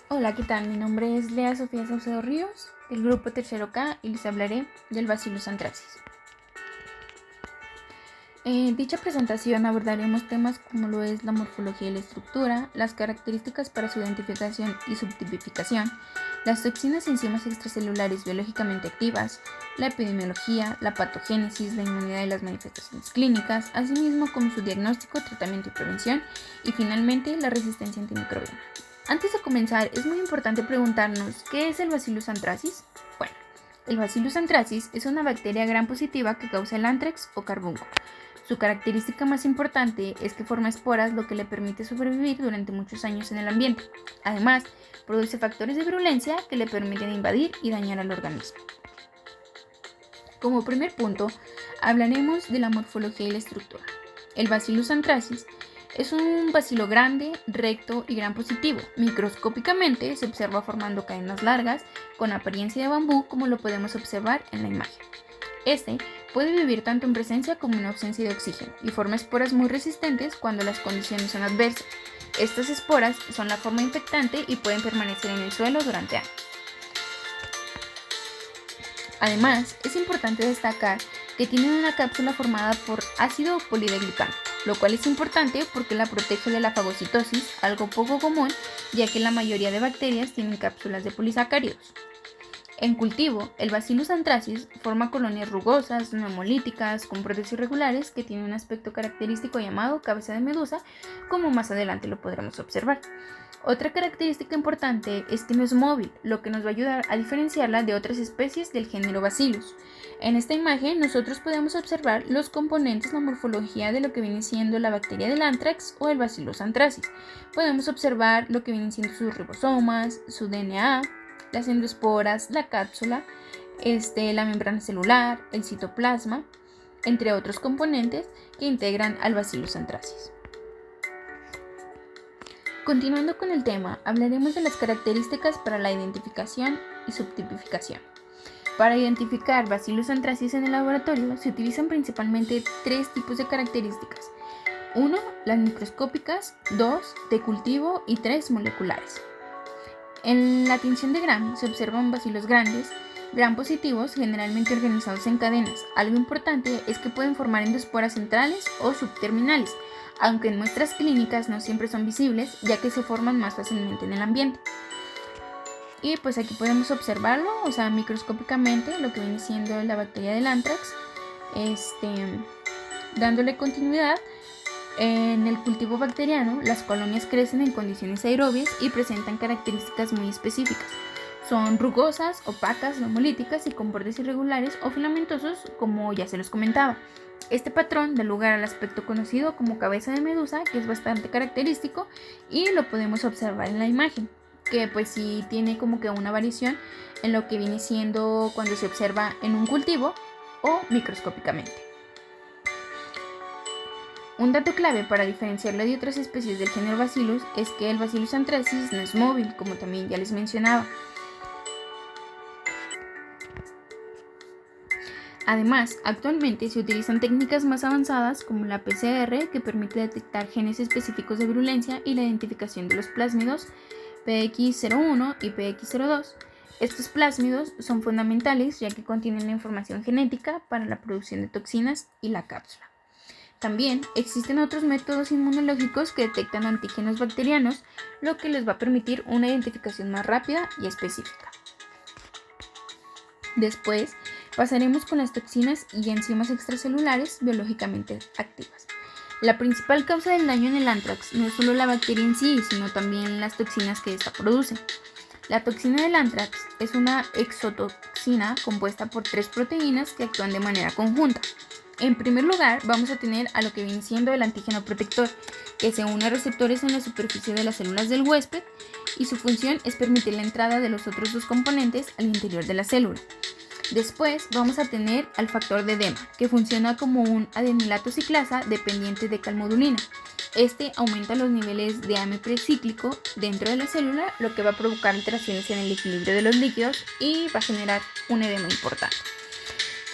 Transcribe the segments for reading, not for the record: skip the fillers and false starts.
Hola, ¿qué tal? Mi nombre es Lea Sofía Saucedo Ríos, del grupo Tercero K, y les hablaré del Bacillus anthracis. En dicha presentación abordaremos temas como lo es la morfología y la estructura, las características para su identificación y subtipificación, las toxinas y enzimas extracelulares biológicamente activas, la epidemiología, la patogénesis, la inmunidad y las manifestaciones clínicas, así mismo como su diagnóstico, tratamiento y prevención, y finalmente la resistencia antimicrobiana. Antes de comenzar, es muy importante preguntarnos, ¿qué es el Bacillus anthracis? Bueno, el Bacillus anthracis es una bacteria gram positiva que causa el anthrax o carbunco. Su característica más importante es que forma esporas, lo que le permite sobrevivir durante muchos años en el ambiente. Además, produce factores de virulencia que le permiten invadir y dañar al organismo. Como primer punto, hablaremos de la morfología y la estructura. El Bacillus anthracis es un bacilo grande, recto y gram positivo. Microscópicamente se observa formando cadenas largas con apariencia de bambú, como lo podemos observar en la imagen. Este puede vivir tanto en presencia como en ausencia de oxígeno y forma esporas muy resistentes cuando las condiciones son adversas. Estas esporas son la forma infectante y pueden permanecer en el suelo durante años. Además, es importante destacar que tienen una cápsula formada por ácido polideglicánico, lo cual es importante porque la protege de la fagocitosis, algo poco común, ya que la mayoría de bacterias tienen cápsulas de polisacáridos. En cultivo, el Bacillus anthracis forma colonias rugosas, neomolíticas, con brotes irregulares que tienen un aspecto característico llamado cabeza de medusa, como más adelante lo podremos observar. Otra característica importante es que no es móvil, lo que nos va a ayudar a diferenciarla de otras especies del género Bacillus. En esta imagen nosotros podemos observar los componentes, la morfología de lo que viene siendo la bacteria del anthrax o el Bacillus anthracis. Podemos observar lo que vienen siendo sus ribosomas, su DNA, las endoesporas, la cápsula, la membrana celular, el citoplasma, entre otros componentes que integran al Bacillus anthracis. Continuando con el tema, hablaremos de las características para la identificación y subtipificación. Para identificar Bacillus anthracis en el laboratorio se utilizan principalmente tres tipos de características. 1. Las microscópicas, 2. De cultivo y 3. Moleculares. En la tinción de Gram se observan bacilos grandes, gram positivos, generalmente organizados en cadenas. Algo importante es que pueden formar endoesporas centrales o subterminales, aunque en muestras clínicas no siempre son visibles, ya que se forman más fácilmente en el ambiente. Y pues aquí podemos observarlo, microscópicamente, lo que viene siendo la bacteria del anthrax, dándole continuidad. En el cultivo bacteriano, las colonias crecen en condiciones aerobias y presentan características muy específicas. Son rugosas, opacas, monolíticas y con bordes irregulares o filamentosos, como ya se los comentaba. Este patrón da lugar al aspecto conocido como cabeza de medusa, que es bastante característico y lo podemos observar en la imagen, que pues sí tiene como que una variación en lo que viene siendo cuando se observa en un cultivo o microscópicamente. Un dato clave para diferenciarlo de otras especies del género Bacillus es que el Bacillus anthracis no es móvil, como también ya les mencionaba. Además, actualmente se utilizan técnicas más avanzadas como la PCR, que permite detectar genes específicos de virulencia y la identificación de los plásmidos PX01 y PX02. Estos plásmidos son fundamentales ya que contienen la información genética para la producción de toxinas y la cápsula. También existen otros métodos inmunológicos que detectan antígenos bacterianos, lo que les va a permitir una identificación más rápida y específica. Después, pasaremos con las toxinas y enzimas extracelulares biológicamente activas. La principal causa del daño en el anthrax no es solo la bacteria en sí, sino también las toxinas que ésta produce. La toxina del anthrax es una exotoxina compuesta por 3 proteínas que actúan de manera conjunta. En primer lugar, vamos a tener a lo que viene siendo el antígeno protector, que se une a receptores en la superficie de las células del huésped y su función es permitir la entrada de los otros dos componentes al interior de la célula. Después vamos a tener al factor de edema, que funciona como un adenilato ciclasa dependiente de calmodulina. Este aumenta los niveles de AMP cíclico dentro de la célula, lo que va a provocar alteraciones en el equilibrio de los líquidos y va a generar un edema importante.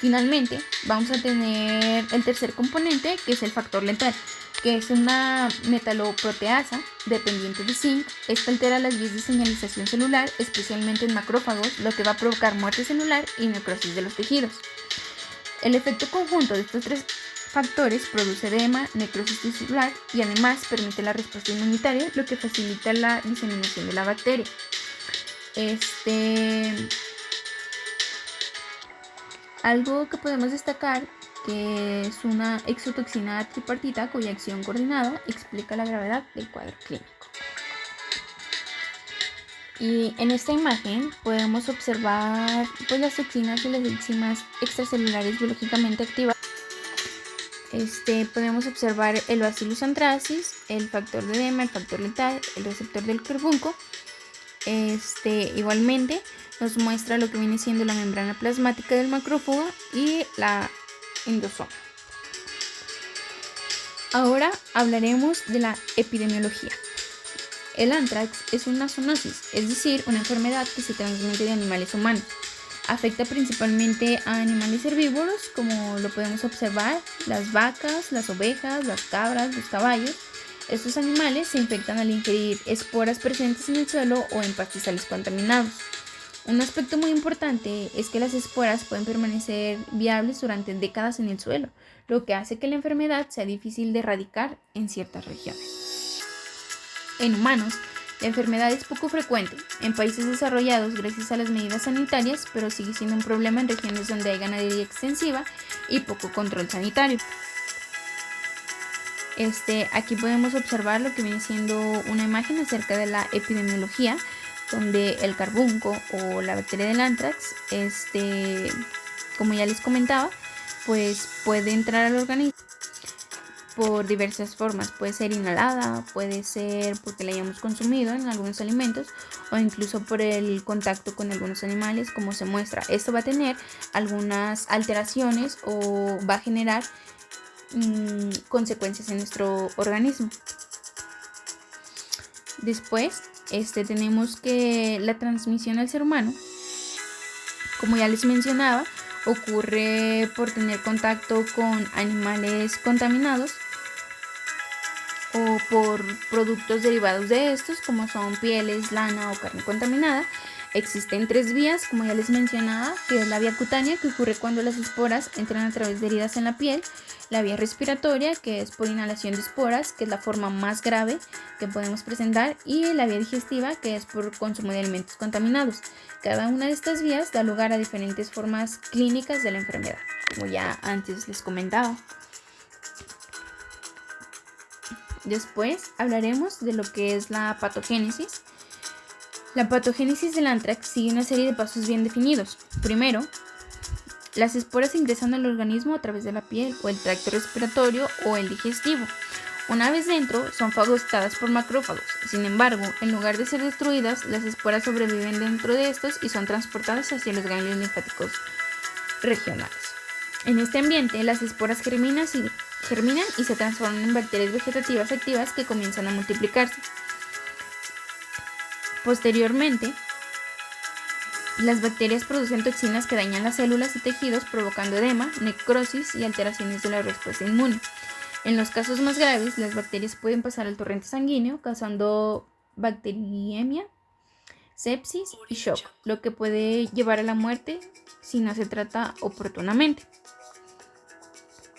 Finalmente, vamos a tener el tercer componente, que es el factor letal, que es una metaloproteasa dependiente de zinc. Esta altera las vías de señalización celular, especialmente en macrófagos, lo que va a provocar muerte celular y necrosis de los tejidos. El efecto conjunto de estos tres factores produce edema, necrosis tisular y además permite la respuesta inmunitaria, lo que facilita la diseminación de la bacteria. Algo que podemos destacar que es una exotoxina tripartita cuya acción coordinada explica la gravedad del cuadro clínico. Y en esta imagen podemos observar las toxinas y las enzimas extracelulares biológicamente activas. Podemos observar el Bacillus anthracis, el factor de edema, el factor letal, el receptor del carbunco. Igualmente nos muestra lo que viene siendo la membrana plasmática del macrófago y la endosoma. Ahora hablaremos de la epidemiología. El anthrax es una zoonosis, es decir, una enfermedad que se transmite de animales a humanos. Afecta principalmente a animales herbívoros, como lo podemos observar, las vacas, las ovejas, las cabras, los caballos. Estos animales se infectan al ingerir esporas presentes en el suelo o en pastizales contaminados. Un aspecto muy importante es que las esporas pueden permanecer viables durante décadas en el suelo, lo que hace que la enfermedad sea difícil de erradicar en ciertas regiones. En humanos, la enfermedad es poco frecuente en países desarrollados gracias a las medidas sanitarias, pero sigue siendo un problema en regiones donde hay ganadería extensiva y poco control sanitario. Aquí podemos observar lo que viene siendo una imagen acerca de la epidemiología, donde el carbunco o la bacteria del anthrax, como ya les comentaba, pues puede entrar al organismo por diversas formas. Puede ser inhalada, puede ser porque la hayamos consumido en algunos alimentos o incluso por el contacto con algunos animales, como se muestra. Esto va a tener algunas alteraciones o va a generar consecuencias en nuestro organismo. Después tenemos que la transmisión al ser humano, como ya les mencionaba, ocurre por tener contacto con animales contaminados o por productos derivados de estos, como son pieles, lana o carne contaminada. Existen 3 vías, como ya les mencionaba, que es la vía cutánea, que ocurre cuando las esporas entran a través de heridas en la piel; la vía respiratoria, que es por inhalación de esporas, que es la forma más grave que podemos presentar; y la vía digestiva, que es por consumo de alimentos contaminados. Cada una de estas vías da lugar a diferentes formas clínicas de la enfermedad, como ya antes les comentaba. Después hablaremos de lo que es la patogénesis. La patogénesis del anthrax sigue una serie de pasos bien definidos. Primero, las esporas ingresan al organismo a través de la piel o el tracto respiratorio o el digestivo. Una vez dentro, son fagocitadas por macrófagos. Sin embargo, en lugar de ser destruidas, las esporas sobreviven dentro de estos y son transportadas hacia los ganglios linfáticos regionales. En este ambiente, las esporas germinan y se transforman en bacterias vegetativas activas que comienzan a multiplicarse. Posteriormente, las bacterias producen toxinas que dañan las células y tejidos, provocando edema, necrosis y alteraciones de la respuesta inmune. En los casos más graves, las bacterias pueden pasar al torrente sanguíneo, causando bacteriemia, sepsis y shock, lo que puede llevar a la muerte si no se trata oportunamente.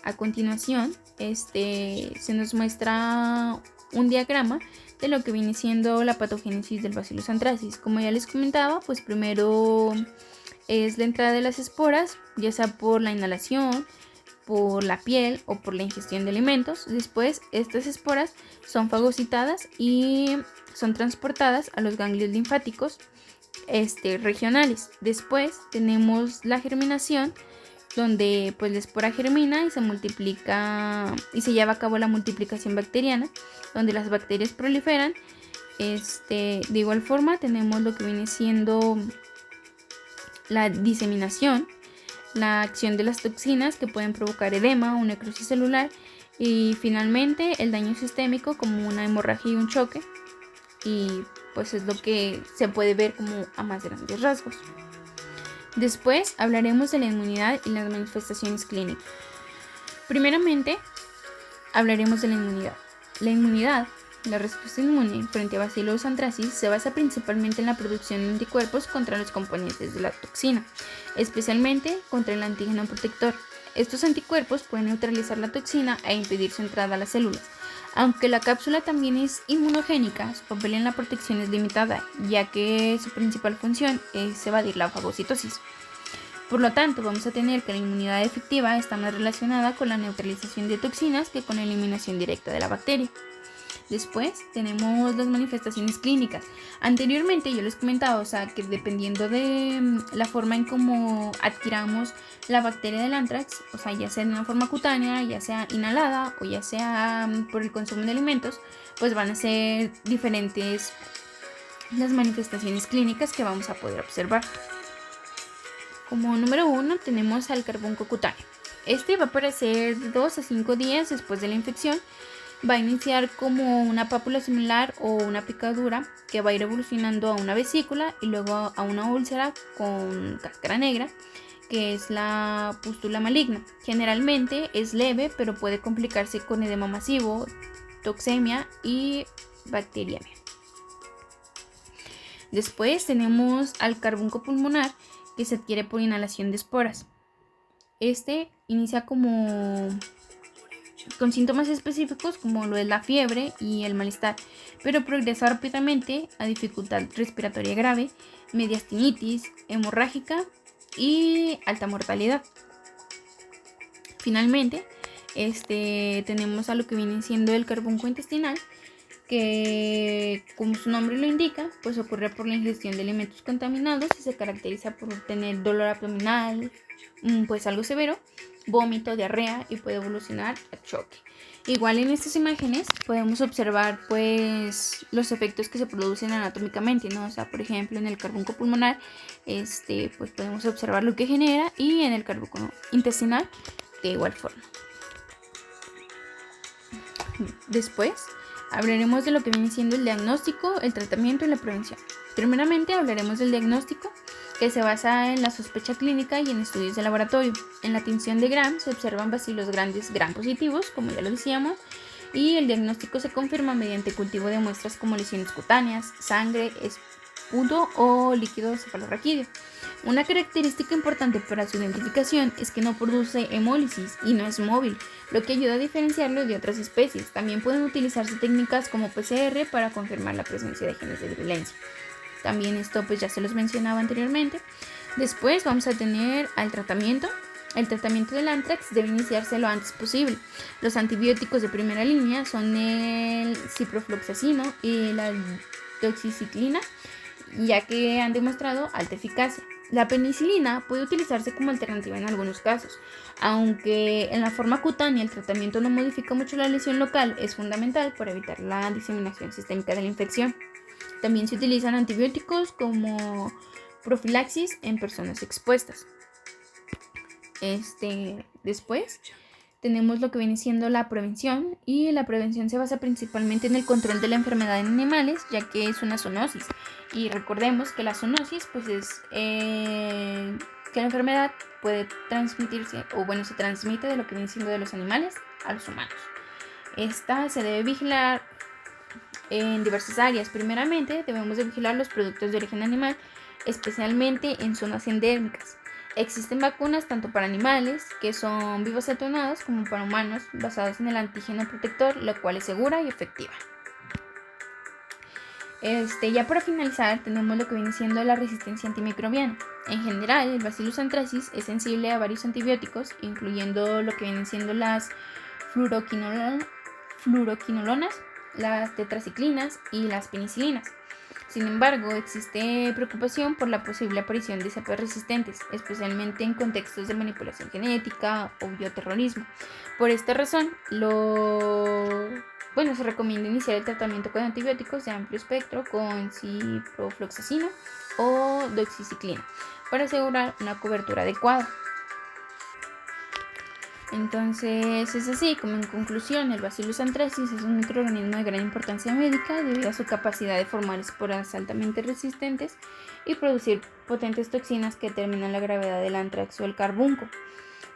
A continuación, se nos muestra un diagrama de lo que viene siendo la patogénesis del Bacillus anthracis. Como ya les comentaba, pues primero es la entrada de las esporas, ya sea por la inhalación, por la piel o por la ingestión de alimentos. Después, estas esporas son fagocitadas y son transportadas a los ganglios linfáticos regionales. Después tenemos la germinación, donde pues la espora germina y se multiplica y se lleva a cabo la multiplicación bacteriana, donde las bacterias proliferan. De igual forma tenemos lo que viene siendo la diseminación, la acción de las toxinas que pueden provocar edema o necrosis celular, y finalmente el daño sistémico como una hemorragia y un choque, y pues es lo que se puede ver como a más grandes rasgos. Después hablaremos de la inmunidad y las manifestaciones clínicas. Primeramente, hablaremos de la inmunidad. La inmunidad, la respuesta inmune frente a Bacillus anthracis, se basa principalmente en la producción de anticuerpos contra los componentes de la toxina, especialmente contra el antígeno protector. Estos anticuerpos pueden neutralizar la toxina e impedir su entrada a las células. Aunque la cápsula también es inmunogénica, su papel en la protección es limitada, ya que su principal función es evadir la fagocitosis. Por lo tanto, vamos a tener que la inmunidad efectiva está más relacionada con la neutralización de toxinas que con la eliminación directa de la bacteria. Después tenemos las manifestaciones clínicas. Anteriormente yo les comentaba, que dependiendo de la forma en cómo adquiramos la bacteria del anthrax, ya sea de una forma cutánea, ya sea inhalada o ya sea por el consumo de alimentos, pues van a ser diferentes las manifestaciones clínicas que vamos a poder observar. Como número 1 tenemos al carbunco cutáneo. Este va a aparecer de 2 a 5 días después de la infección. Va a iniciar como una pápula similar o una picadura que va a ir evolucionando a una vesícula y luego a una úlcera con cáscara negra, que es la pústula maligna. Generalmente es leve, pero puede complicarse con edema masivo, toxemia y bacteriemia. Después tenemos al carbunco pulmonar, que se adquiere por inhalación de esporas. Este inicia con síntomas específicos como lo es la fiebre y el malestar, pero progresa rápidamente a dificultad respiratoria grave, mediastinitis, hemorrágica y alta mortalidad. Finalmente, tenemos a lo que viene siendo el carbunco intestinal, que como su nombre lo indica, pues ocurre por la ingestión de alimentos contaminados y se caracteriza por tener dolor abdominal, pues algo severo, vómito, diarrea y puede evolucionar a choque. Igual en estas imágenes podemos observar pues los efectos que se producen anatómicamente, ¿no? Por ejemplo en el carbunco pulmonar, pues podemos observar lo que genera, y en el carbunco intestinal de igual forma. Después hablaremos de lo que viene siendo el diagnóstico, el tratamiento y la prevención. Primeramente hablaremos del diagnóstico, que se basa en la sospecha clínica y en estudios de laboratorio. En la tinción de Gram se observan bacilos grandes gram positivos, como ya lo decíamos, y el diagnóstico se confirma mediante cultivo de muestras como lesiones cutáneas, sangre, esputo o líquido cefalorraquídeo. Una característica importante para su identificación es que no produce hemólisis y no es móvil, lo que ayuda a diferenciarlo de otras especies. También pueden utilizarse técnicas como PCR para confirmar la presencia de genes de virulencia. También esto pues ya se los mencionaba anteriormente. Después vamos a tener al tratamiento. El tratamiento del anthrax debe iniciarse lo antes posible. Los antibióticos de primera línea son el ciprofloxacino y la doxiciclina, ya que han demostrado alta eficacia. La penicilina puede utilizarse como alternativa en algunos casos, aunque en la forma cutánea el tratamiento no modifica mucho la lesión local, es fundamental para evitar la diseminación sistémica de la infección. También se utilizan antibióticos como profilaxis en personas expuestas. Después tenemos lo que viene siendo la prevención, y la prevención se basa principalmente en el control de la enfermedad en animales, ya que es una zoonosis. Y recordemos que la zoonosis pues es que la enfermedad puede transmitirse, se transmite de lo que viene siendo de los animales a los humanos. Esta se debe vigilar en diversas áreas. Primeramente debemos de vigilar los productos de origen animal, especialmente en zonas endémicas. Existen vacunas tanto para animales, que son vivos atenuados, como para humanos, basadas en el antígeno protector, lo cual es segura y efectiva. Ya para finalizar tenemos lo que viene siendo la resistencia antimicrobiana. En general, el Bacillus anthracis es sensible a varios antibióticos, incluyendo lo que vienen siendo las fluoroquinolonas, las tetraciclinas y las penicilinas. Sin embargo, existe preocupación por la posible aparición de cepas resistentes, especialmente en contextos de manipulación genética o bioterrorismo. Por esta razón, se recomienda iniciar el tratamiento con antibióticos de amplio espectro con ciprofloxacino o doxiciclina para asegurar una cobertura adecuada. Entonces es así como en conclusión, el Bacillus anthracis es un microorganismo de gran importancia médica debido a su capacidad de formar esporas altamente resistentes y producir potentes toxinas que determinan la gravedad del anthrax o el carbunco.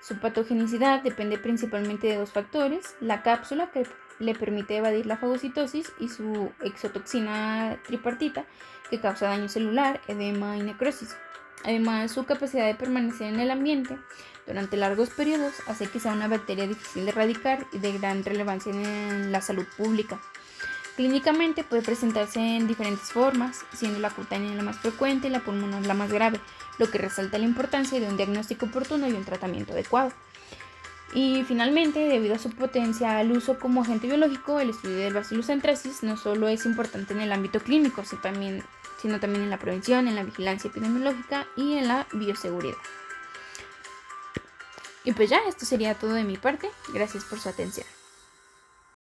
Su patogenicidad depende principalmente de dos factores: la cápsula, que le permite evadir la fagocitosis, y su exotoxina tripartita, que causa daño celular, edema y necrosis. Además, su capacidad de permanecer en el ambiente durante largos periodos hace que sea una bacteria difícil de erradicar y de gran relevancia en la salud pública. Clínicamente puede presentarse en diferentes formas, siendo la cutánea la más frecuente y la pulmonar la más grave, lo que resalta la importancia de un diagnóstico oportuno y un tratamiento adecuado. Y finalmente, debido a su potencial uso como agente biológico, el estudio del Bacillus anthracis no solo es importante en el ámbito clínico, sino también en la prevención, en la vigilancia epidemiológica y en la bioseguridad. Y pues ya, esto sería todo de mi parte. Gracias por su atención.